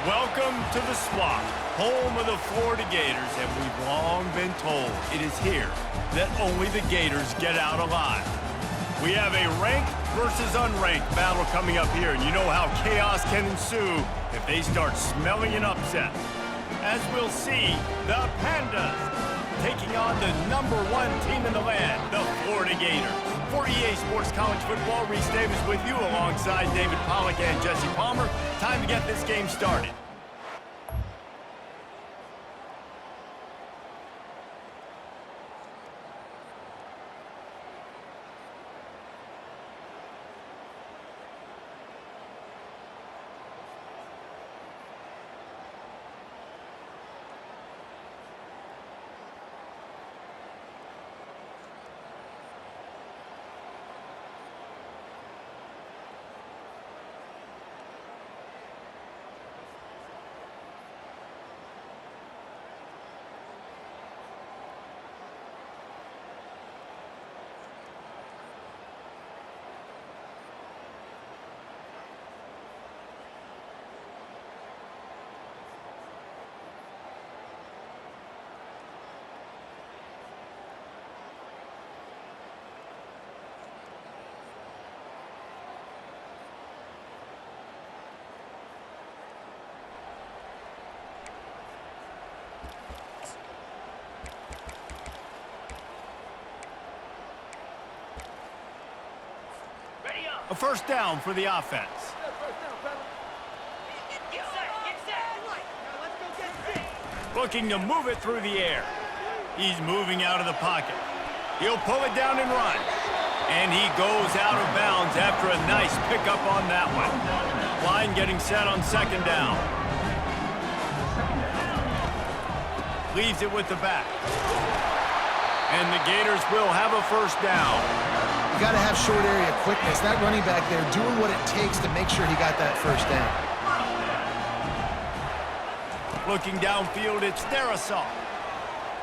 Welcome to the Swamp, home of the Florida Gators, and we've long been told it is here that only the Gators get out alive. We have a ranked versus unranked battle coming up here, and you know how chaos can ensue if they start smelling an upset. As we'll see, the Pandas taking on the #1 team in the land, the Florida Gators. For EA Sports College Football, Reese Davis with you alongside David Pollack and Jesse Palmer. Time to get this game started. A first down for the offense. Looking to move it through the air. He's moving out of the pocket. He'll pull it down and run. And he goes out of bounds after a nice pickup on that one. Line getting set on second down. Leaves it with the back. And the Gators will have a first down. You got to have short area quickness. That running back there doing what it takes to make sure he got that first down. Looking downfield, it's Darisaw.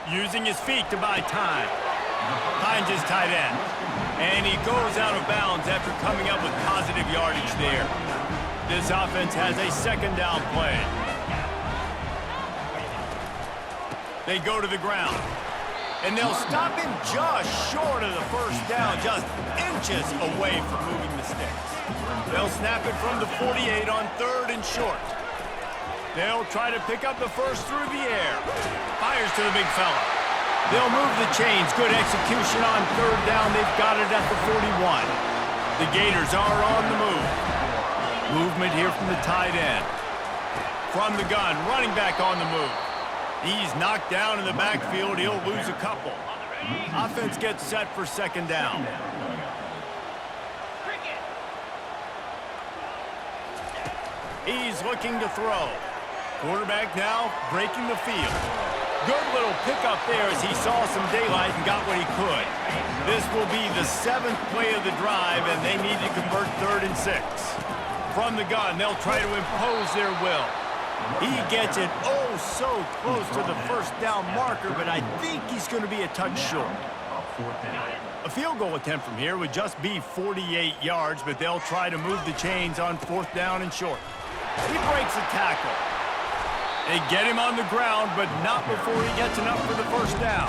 Using his feet to buy time. Finds his tight end. And he goes out of bounds after coming up with positive yardage there. This offense has a second down play. They go to the ground. And they'll stop him just short of the first down, just inches away from moving the sticks. They'll snap it from the 48 on third and short. They'll try to pick up the first through the air. Fires to the big fella. They'll move the chains. Good execution on third down. They've got it at the 41. The Gators are on the move. Movement here from the tight end. From the gun, running back on the move. He's knocked down in the backfield. He'll lose a couple. Offense gets set for second down. He's looking to throw. Quarterback now breaking the field. Good little pickup there as he saw some daylight and got what he could. This will be the 7th play of the drive, and they need to convert 3rd and 6. From the gun, they'll try to impose their will. He gets it oh so close to the first down marker, but I think he's going to be a touch short. A field goal attempt from here would just be 48 yards, but they'll try to move the chains on 4th down and short. He breaks a tackle. They get him on the ground, but not before he gets enough for the first down.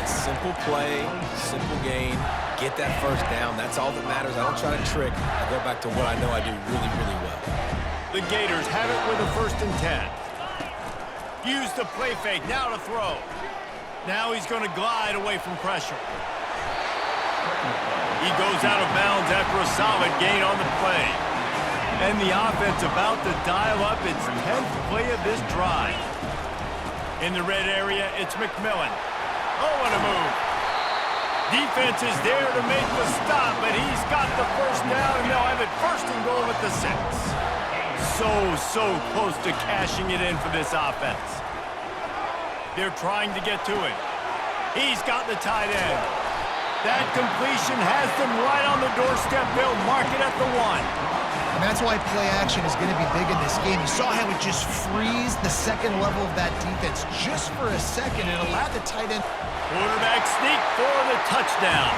Simple play, simple gain. Get that first down. That's all that matters. I don't try to trick. I go back to what I know I do really, really well. The Gators have it with a 1st and 10. Use the play fake, now to throw. Now he's going to glide away from pressure. He goes out of bounds after a solid gain on the play. And the offense about to dial up its 10th play of this drive. In the red area, it's McMillan. Oh, what a move. Defense is there to make the stop, but he's got the first down, and they'll have it 1st and goal at the 6. So close to cashing it in for this offense. They're trying to get to it. He's got the tight end. That completion has them right on the doorstep. They'll mark it at the 1. And that's why play action is going to be big in this game. You saw how it just freezed the second level of that defense just for a second and allowed the tight end. Quarterback sneak for the touchdown.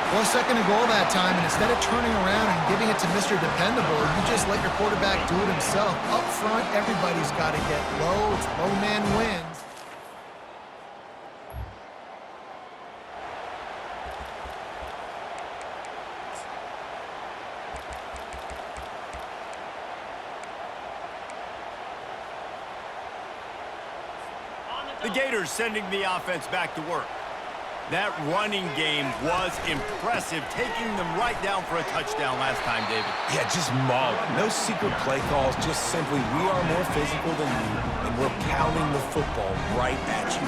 Well, second and goal that time, and instead of turning around and giving it to Mr. Dependable, you just let your quarterback do it himself. Up front, everybody's got to get low. It's low man wins. The Gators sending the offense back to work. That running game was impressive, taking them right down for a touchdown last time, David. Yeah, just mauling. No secret play calls, just simply we are more physical than you, and we're pounding the football right at you.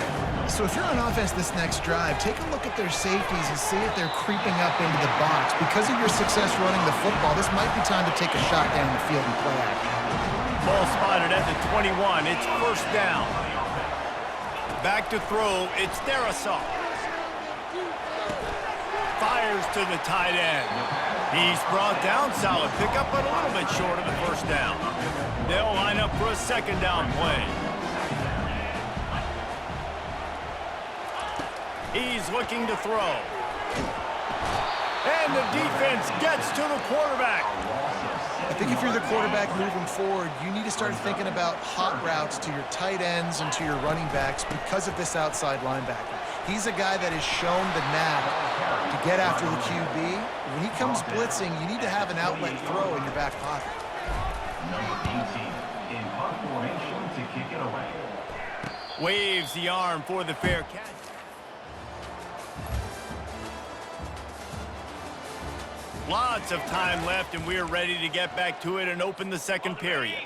So if you're on offense this next drive, take a look at their safeties and see if they're creeping up into the box. Because of your success running the football, this might be time to take a shot down the field and play action. Ball spotted at the 21. It's first down. Back to throw. It's Darisaw. Fires to the tight end. He's brought down. Solid pickup, but a little bit short of the first down. They'll line up for a second down play. He's looking to throw. And the defense gets to the quarterback. I think if you're the quarterback moving forward, you need to start thinking about hot routes to your tight ends and to your running backs because of this outside linebacker. He's a guy that has shown the knack to get after the QB. When he comes blitzing, you need to have an outlet throw in your back pocket. Number 18 in punt formation to kick it away. Waves the arm for the fair catch. Lots of time left, and we're ready to get back to it and open the second period.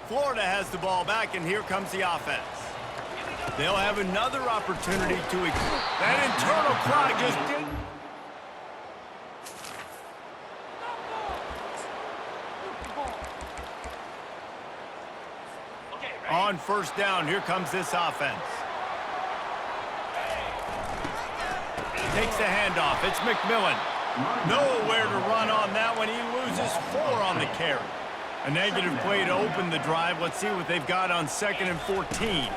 Florida has the ball back, and here comes the offense. They'll have another opportunity to... That internal clock just didn't... On first down, here comes this offense. Takes the handoff. It's McMillan. Nowhere to run on that one. He loses 4 on the carry. A negative play to open the drive. Let's see what they've got on 2nd and 14.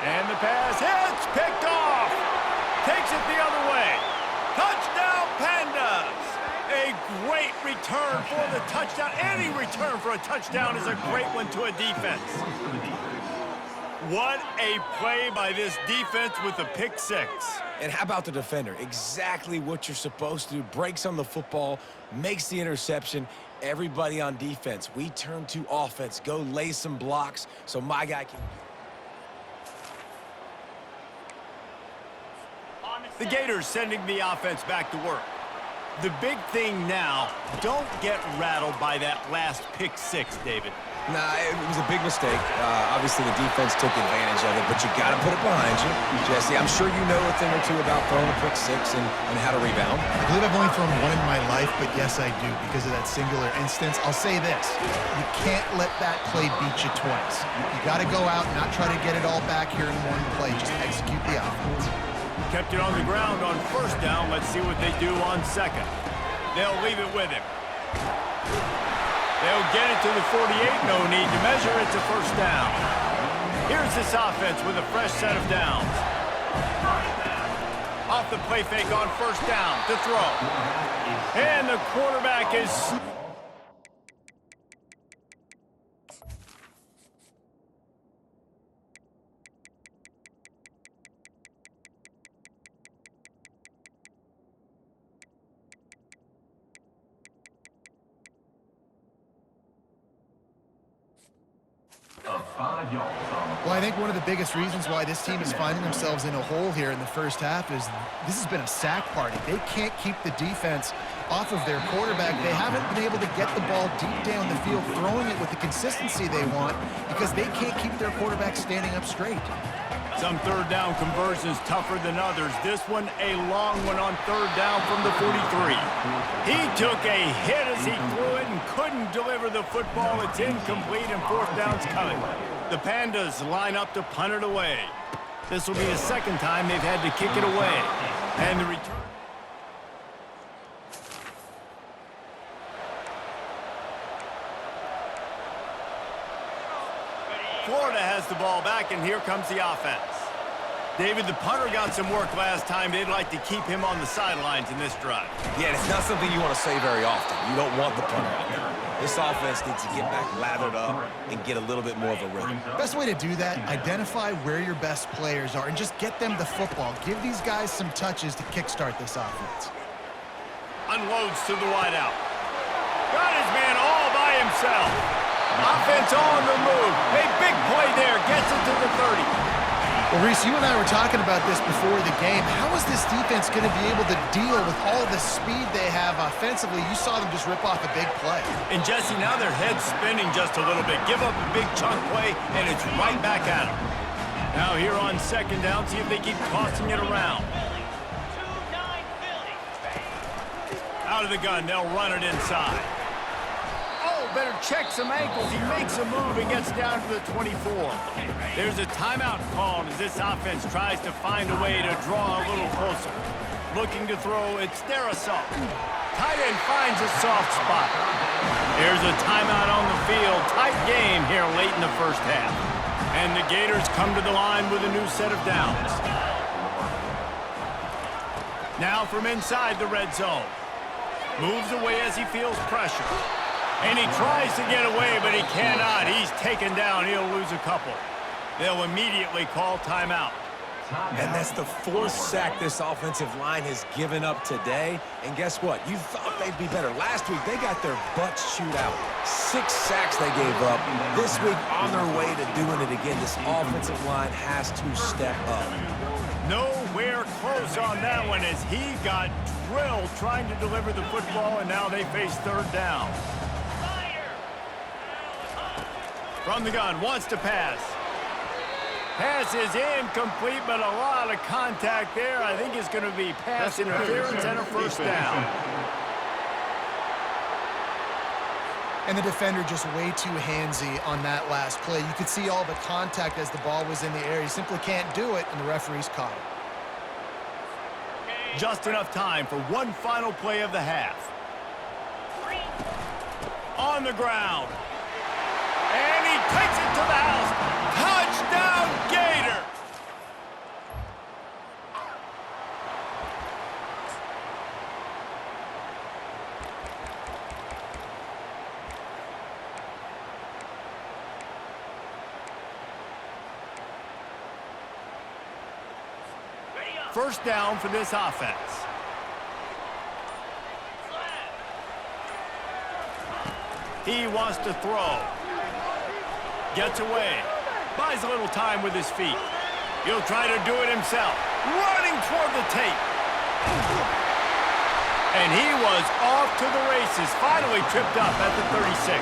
And the pass hits, picked off. Takes it the other way. Touchdown, Pandas. A great return for the touchdown. Any return for a touchdown is a great one to a defense. What a play by this defense with a pick 6. And how about the defender? Exactly what you're supposed to do. Breaks on the football, makes the interception. Everybody on defense, we turn to offense. Go lay some blocks so my guy can... The Gators sending the offense back to work. The big thing now, don't get rattled by that last pick 6, David. Nah, it was a big mistake. Obviously, the defense took advantage of it, but you got to put it behind you. Jesse, I'm sure you know a thing or two about throwing a pick 6 and how to rebound. I believe I've only thrown one in my life, but yes, I do because of that singular instance. I'll say this. You can't let that play beat you twice. You got to go out and not try to get it all back here in one play. Just execute the offense. Kept it on the ground on first down. Let's see what they do on 2nd. They'll leave it with him. They'll get it to the 48. No need to measure. It's a first down. Here's this offense with a fresh set of downs. Off the play fake on first down to throw. And the quarterback is... Well, I think one of the biggest reasons why this team is finding themselves in a hole here in the first half is this has been a sack party. They can't keep the defense off of their quarterback. They haven't been able to get the ball deep down the field, throwing it with the consistency they want because they can't keep their quarterback standing up straight. Some third down conversions tougher than others. This one a long one on third down from the 43. He took a hit as he threw it and couldn't deliver the football. It's incomplete and fourth down's coming. The Pandas line up to punt it away. This will be the second time they've had to kick it away. And the return. Florida has the ball back, and here comes the offense. David, the punter got some work last time. They'd like to keep him on the sidelines in this drive. Yeah, it's not something you want to say very often. You don't want the punter out there. This offense needs to get back lathered up and get a little bit more of a rhythm. Best way to do that, identify where your best players are and just get them the football. Give these guys some touches to kickstart this offense. Unloads to the wideout. Got his man all by himself. Offense on the move. A big play there. Gets it to the 30. Well, Reese, you and I were talking about this before the game. How is this defense going to be able to deal with all the speed they have offensively? You saw them just rip off a big play. And Jesse, now their head's spinning just a little bit. Give up a big chunk play, and it's right back at them. Now here on second down, see if they keep tossing it around. Out of the gun, they'll run it inside. Oh, better check some ankles. He makes a move and gets down to the 24. There's a timeout called as this offense tries to find a way to draw a little closer. Looking to throw, it's Darrisaw. Tight end finds a soft spot. There's a timeout on the field. Tight game here late in the first half. And the Gators come to the line with a new set of downs. Now from inside the red zone. Moves away as he feels pressure. And he tries to get away, but he cannot. He's taken down. He'll lose a couple. They'll immediately call timeout. And that's the fourth sack this offensive line has given up today. And guess what? You thought they'd be better. Last week, they got their butts chewed out. 6 sacks they gave up. This week, on their way to doing it again, this offensive line has to step up. Nowhere close on that one as he got drilled trying to deliver the football, and now they face third down. From the gun, wants to pass. Pass is incomplete, but a lot of contact there. I think it's going to be pass interference and a first down. And the defender just way too handsy on that last play. You could see all the contact as the ball was in the air. He simply can't do it, and the referee's caught it. Just enough time for one final play of the half. On the ground. And he takes it to the house. Touchdown, Gator! First down for this offense. He wants to throw. Gets away. Buys a little time with his feet. He'll try to do it himself. Running toward the tape. And he was off to the races. Finally tripped up at the 36.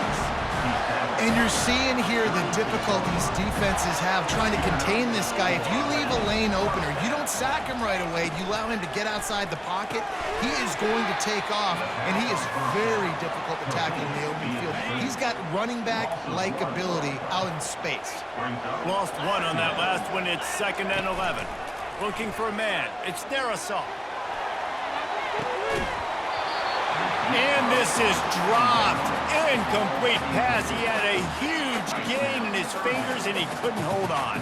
And you're seeing here the difficulties defenses have trying to contain this guy. If you leave a lane open or you don't sack him right away, you allow him to get outside the pocket, he is going to take off, and he is very difficult to tackle in the open field. He's got running back-like ability out in space. Lost one on that last one. It's 2nd and 11. Looking for a man. It's Darrisaw. And this is dropped. Incomplete pass. He had a huge gain in his fingers, and he couldn't hold on.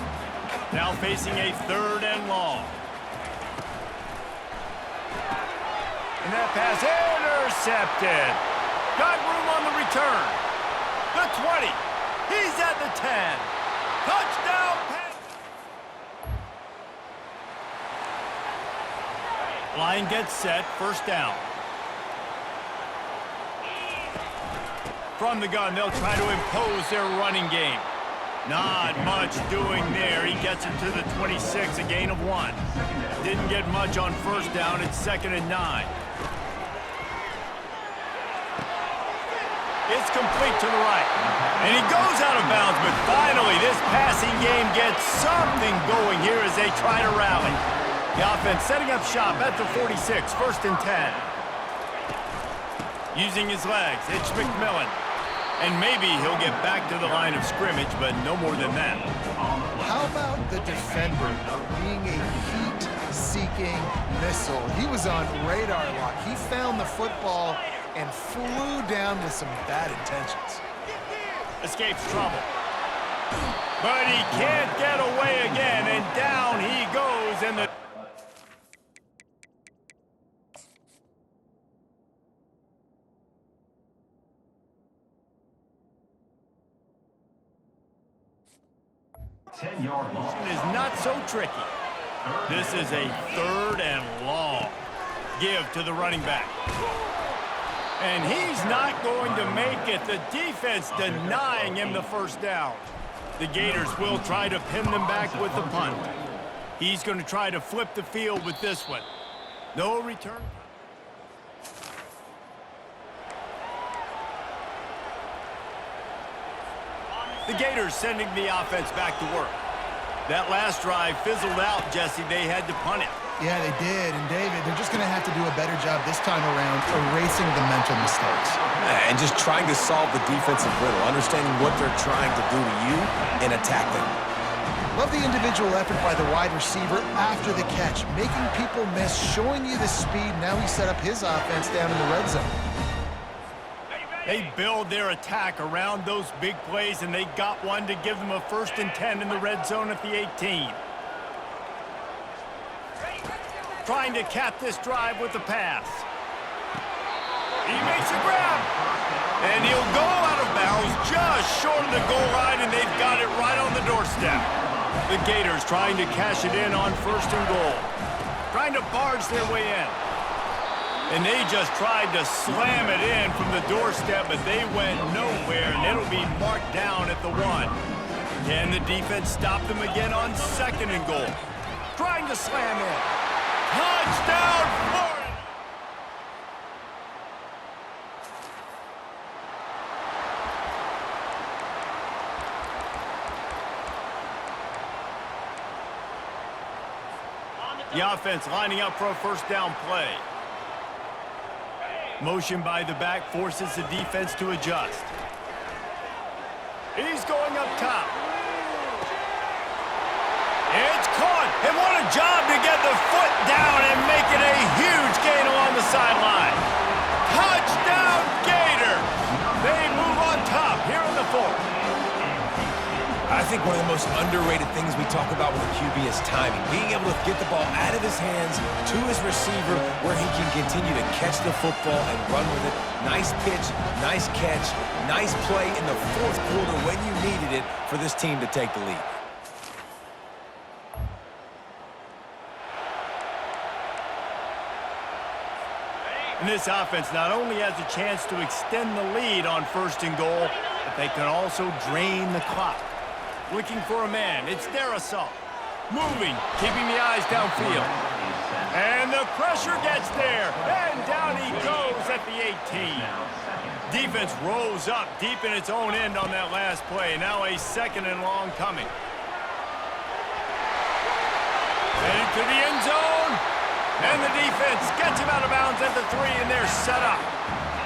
Now facing a 3rd and long. And that pass intercepted. Got room on the return. The 20. He's at the 10. Touchdown pass. Line gets set. First down. From the gun, they'll try to impose their running game. Not much doing there. He gets it to the 26, a gain of 1. Didn't get much on first down. It's 2nd and 9. It's complete to the right. And he goes out of bounds, but finally this passing game gets something going here as they try to rally. The offense setting up shop at the 46, 1st and 10. Using his legs, it's McMillan. And maybe he'll get back to the line of scrimmage, but no more than that. How about the defender being a heat-seeking missile? He was on radar lock. He found the football and flew down with some bad intentions. Escapes trouble. But he can't get away again, and down he goes, and the... Ten-yard loss. is not so tricky. This is a 3rd and long. Give to the running back. And he's not going to make it. The defense denying him the first down. The Gators will try to pin them back with the punt. He's going to try to flip the field with this one. No return. The Gators sending the offense back to work. That last drive fizzled out, Jesse. They had to punt it. Yeah, they did. And, David, they're just going to have to do a better job this time around erasing the mental mistakes. And just trying to solve the defensive riddle, understanding what they're trying to do to you and attack them. Love the individual effort by the wide receiver after the catch, making people miss, showing you the speed. Now he set up his offense down in the red zone. They build their attack around those big plays, and they got one to give them a 1st and 10 in the red zone at the 18. Trying to cap this drive with the pass. He makes a grab. And he'll go out of bounds just short of the goal line, and they've got it right on the doorstep. The Gators trying to cash it in on 1st and goal. Trying to barge their way in. And they just tried to slam it in from the doorstep, but they went nowhere, and it'll be marked down at the 1. Can the defense stop them again on 2nd and goal? Trying to slam in. Touchdown, Florida! The offense lining up for a 1st down play. Motion by the back forces the defense to adjust. He's going up top. It's caught, and what a job to get the foot down and make it a huge gain along the sideline. Touchdown, Gators! They move on top here in the 4th. I think one of the most underrated things we talk about with a QB is timing. Being able to get the ball out of his hands to his receiver where he can continue to catch the football and run with it. Nice pitch, nice catch, nice play in the 4th quarter when you needed it for this team to take the lead. And this offense not only has a chance to extend the lead on 1st and goal, but they can also drain the clock. Looking for a man. It's Darrisaw. Moving, keeping the eyes downfield. And the pressure gets there. And down he goes at the 18. Defense rose up deep in its own end on that last play. Now a 2nd and long coming. Headed to the end zone. And the defense gets him out of bounds at the 3, and they're set up.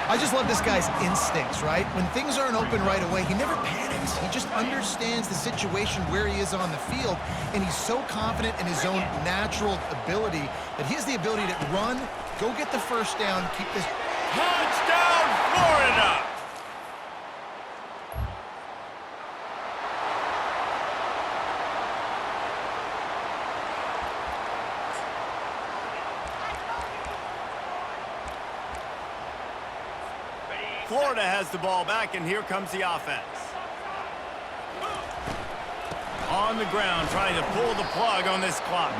I just love this guy's instincts, right? When things aren't open right away, he never panics. He just understands the situation where he is on the field, and he's so confident in his own natural ability that he has the ability to run, go get the 1st down, keep this... Touchdown, Florida! Florida has the ball back, and here comes the offense. On the ground, trying to pull the plug on this clock.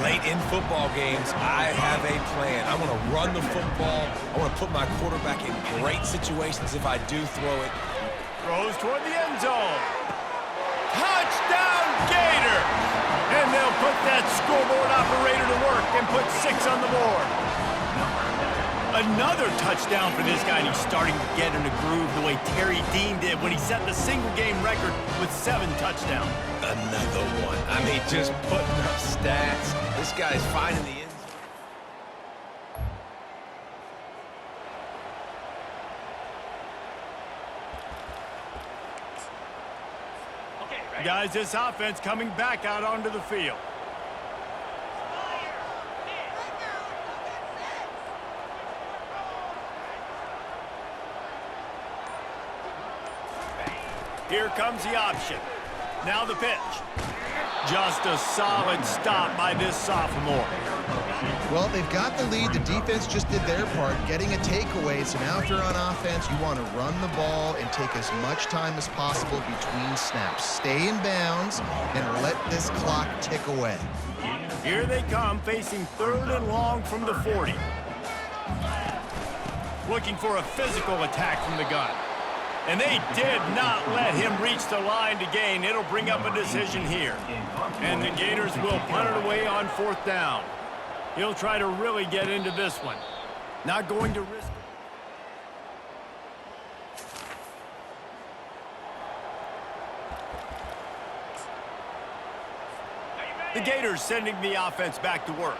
Late in football games, I have a plan. I want to run the football. I want to put my quarterback in great situations if I do throw it. Throws toward the end zone. Touchdown, Gator! And they'll put that scoreboard operator to work and put 6 on the board. Another touchdown for this guy, and he's starting to get in a groove the way Terry Dean did when he set the single-game record with 7 touchdowns. Another one. I mean, just putting up stats. This guy's finding the end zone. Guys, this offense coming back out onto the field. Here comes the option. Now the pitch. Just a solid stop by this sophomore. Well, they've got the lead. The defense just did their part, getting a takeaway. So now if you're on offense, you want to run the ball and take as much time as possible between snaps. Stay in bounds and let this clock tick away. Here they come, facing 3rd and long from the 40. Looking for a physical attack from the gun. And they did not let him reach the line to gain. It'll bring up a decision here. And the Gators will punt it away on 4th down. He'll try to really get into this one. Not going to risk it. The Gators sending the offense back to work.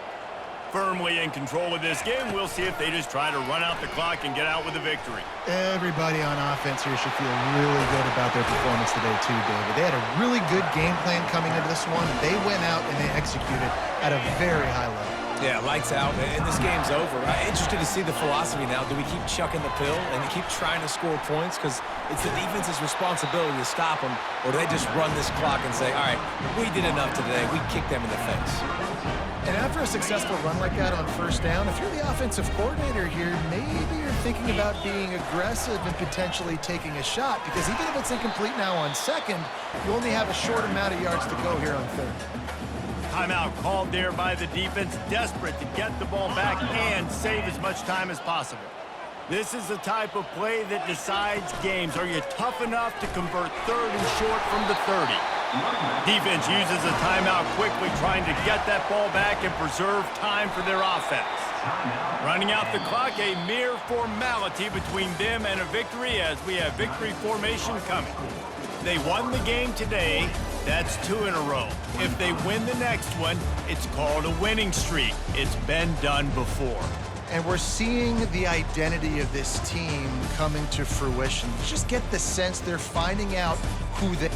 Firmly in control of this game. We'll see if they just try to run out the clock and get out with a victory. Everybody on offense here should feel really good about their performance today too, David. They had a really good game plan coming into this one. They went out and they executed at a very high level. Yeah, lights out, and this game's over. Interested to see the philosophy now. Do we keep chucking the pill and keep trying to score points? Because it's the defense's responsibility to stop them, or do they just run this clock and say, all right, we did enough today. We kicked them in the face. And after a successful run like that on 1st down, if you're the offensive coordinator here, maybe you're thinking about being aggressive and potentially taking a shot, because even if it's incomplete now on 2nd, you only have a short amount of yards to go here on 3rd. Timeout called there by the defense, desperate to get the ball back and save as much time as possible. This is the type of play that decides games. Are you tough enough to convert 3rd and short from the 30? Defense uses a timeout quickly, trying to get that ball back and preserve time for their offense. Running out the clock, a mere formality between them and a victory, as we have victory formation coming. They won the game today. That's 2 in a row. If they win the next one, it's called a winning streak. It's been done before. And we're seeing the identity of this team coming to fruition. You just get the sense they're finding out who they